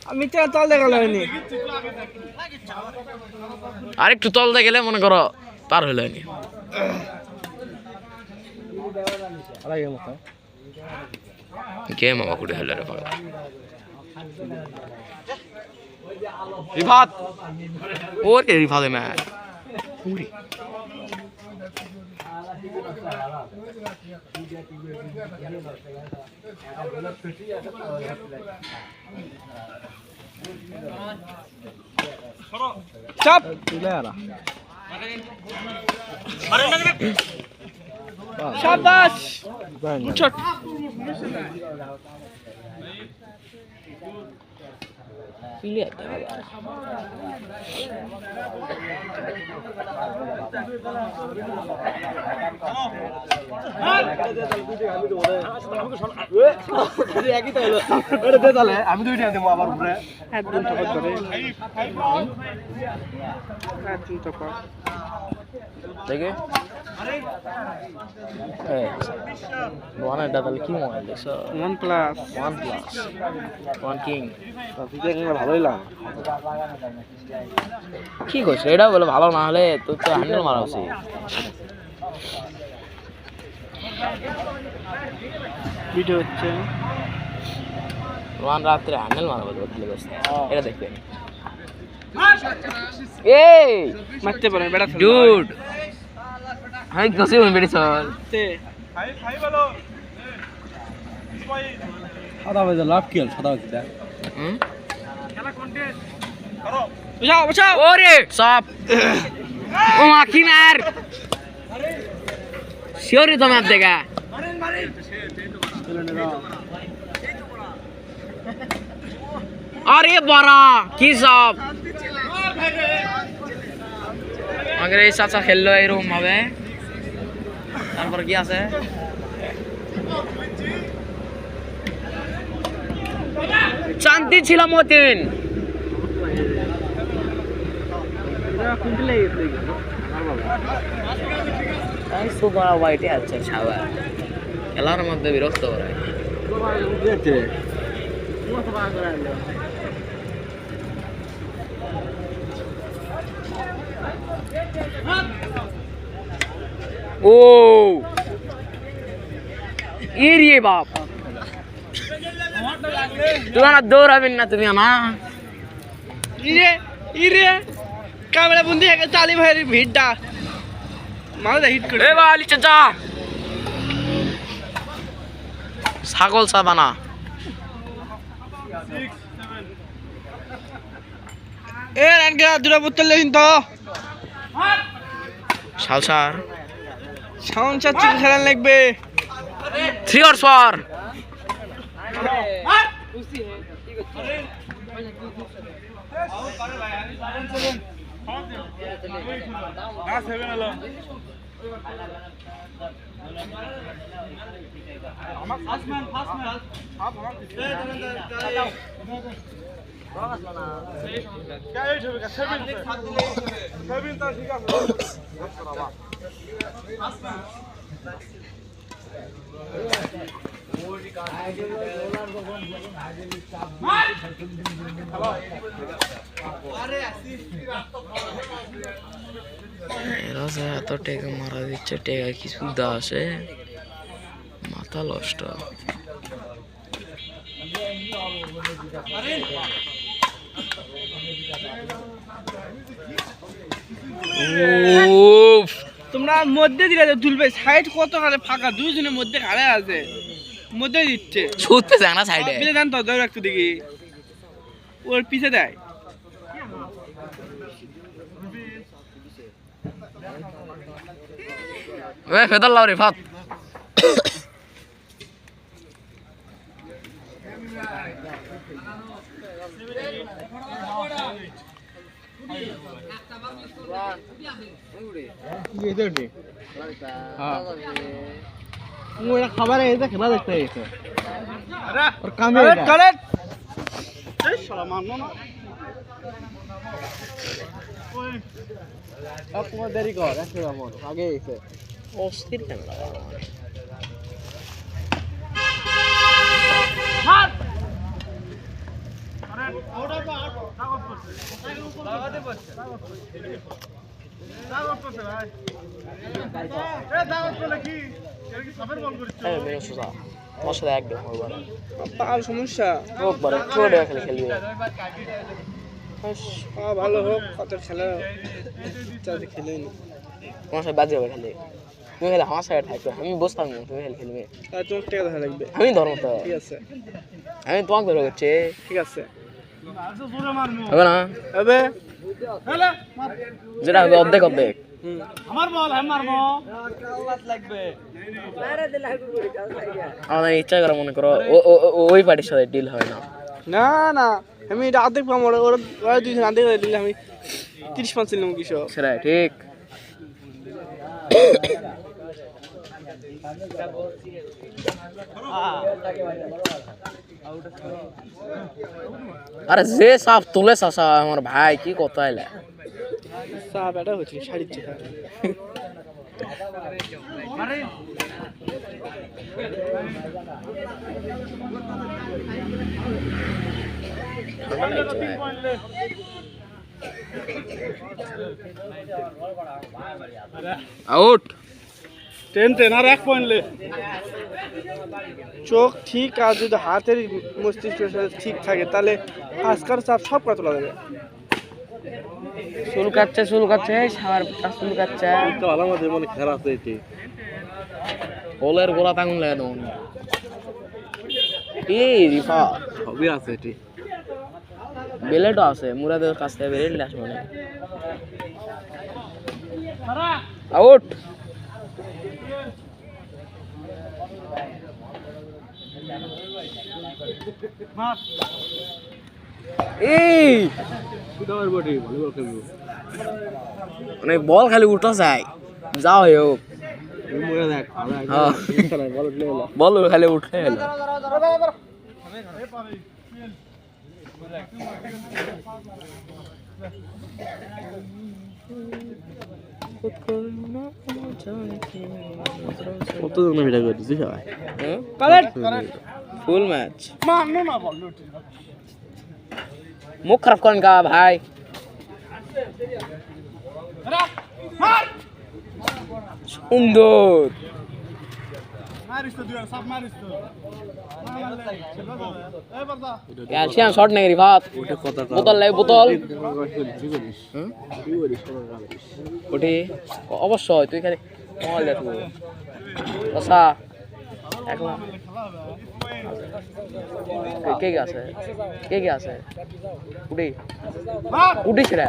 আমি তল দেখা হয়নি আরেকটু তল দিয়ে গেলে মনে করো পার হইল হয়নি কে মামা কুড়ে হইল রে পাগল রিফাত ওরে রিফাতে ম্যাচ পুরি চাপ শাবাশ উঠট ক্লিয়ার আমি দুইটা দেবো আবার উপরে একদম তফাৎ করে একদম তফাৎ দেখে ওয়ান এটা তাহলে কি মোবাইল দেখছো OnePlus ওয়ান কিং ভালোই লাগে কি করছো এটা বলে ভালো না হলে তোর তো হ্যান্ডেল মারা উচিত ভিডিও হচ্ছে ওয়ান রাত্রে হ্যান্ডেল মারা বলবো এটা দেখবেন এই মারতে পারে বেড়া ডুড হাই গসে মন বেড়ে চল তে হাই ভালো সাদা বাজে লাভ কি হল সাদা বাজে খেলা কন্টেস্ট করো বসাও বসাও ওরে সব ও মাখি মার শিওরি তো মার দেগা আরে বড়া কি সব আগে এই চাচা খেললো এরকম ভাবে তারপর কি আছে শান্তি ছিল মতিন সুপার হোয়াইটে আছে ছাওয়া খেলার মধ্যে বিরক্ত করে ও ইরিয়ে বাপ তোমার দৌড়াবেন না তুমি না ইরে ইরে ক্যামেরা বন্দি হয়ে গেছে আলী ভাইয়ের ভিড়টা মালদা হিট করে এ বালি চাচা ছাগল সাবানা এ রানগা দুটা বোতল লেন তো সালসার সাউন্ড চাচ্ছি খেলা লাগবে 3 और 4 এরা এত টেকা মারা দিচ্ছে টেকা কিছু দা আসে মাথা নষ্ট তোমরা মধ্যে দিলে তুলবে সাইড কত কালে ফাঁকা দুইজনের মধ্যে কারে আছে মধ্যে দিচ্ছে ছুটতে যায় না সাইডে পিছে দেন তো দৌড় একটু দেখি ওর পিছে দেয় ফেদার লাও রে ফাত ওরা খাবার এসে খেলা দেখতে গেছে আর কামে কারেক্ট এই শালা মারনো না আর তোমার দেরি কর একটু আমার আগে এসে অস্থির কেন লাগা মার আরে ওটা তো কাগজ করছে লাগাতে পারছে কাগজ করছে ভাই এ দাও চলে কি এর কি সবের বল করছো হ্যাঁ মেরে সুজা তোমার সাথে একদম হবে না পাল সমস্যা হোক বড় ছোট খেলে খেলবি ভালো হোক কত খেলা চাতে খেলেন তোমার সাথে বাজে হবে খেলে তুমি খেলে আমার সাথে থাকবে আমি বসতাম না তুমি খেলে খেলবে তাই তোমার টাকা দেখা লাগবে আমি ধর্ম তো ঠিক আছে আমি তোমাকে ধরে করছি ঠিক আছে হবে না হবে হ্যালো যেটা হবে অর্ধেক অর্ধেক আমার বল আমার কাল্লাস লাগবে আমাদের ইচ্ছা করে মনে করো ওই পার্টির সাথে ডিল হয় না না না আমি এটা অর্ধেক পাবো ওরা দুইজন অর্ধেক দিলে আমি 30-5 নিলাম কিসব সেটাই ঠিক আরে যে সাপ তুলে চাষা আমার ভাই কি কথা এলে সাপ এটা হচ্ছে শাড়ির চেখা আউট 10 আর 1 পয়েন্ট লে চোখ ঠিক আর যদি হাতের মস্তিষ্ক ঠিক থাকে তাহলে আজকাল চাপ সব কথা তোলা যাবে চুল কাটছে সাবার চুল কাটছে ভালো মধ্যে মনে খেলা আছে এটি ওলের গোলা টাঙুন লাগে তখন এই রিফা সবই আছে এটি বেলেটও আছে মুরাদের কাছ থেকে বেলেট আসবে না আউট এই মানে বল খালি উঠা যায় যাও হোক বল খালি উঠে এলো কতজন ভিডিও করতেছি সবাই ফুল ম্যাচ মারনো না বল মুখ খারাপ করেন কা ভাই সুন্দর ক্যালসিয়াম শর্ট নেই রিভাত বোতল লাই বোতল ওটি অবশ্যই তুই খালি মহল দেখ আচ্ছা একলা কে আছে উঠিস রে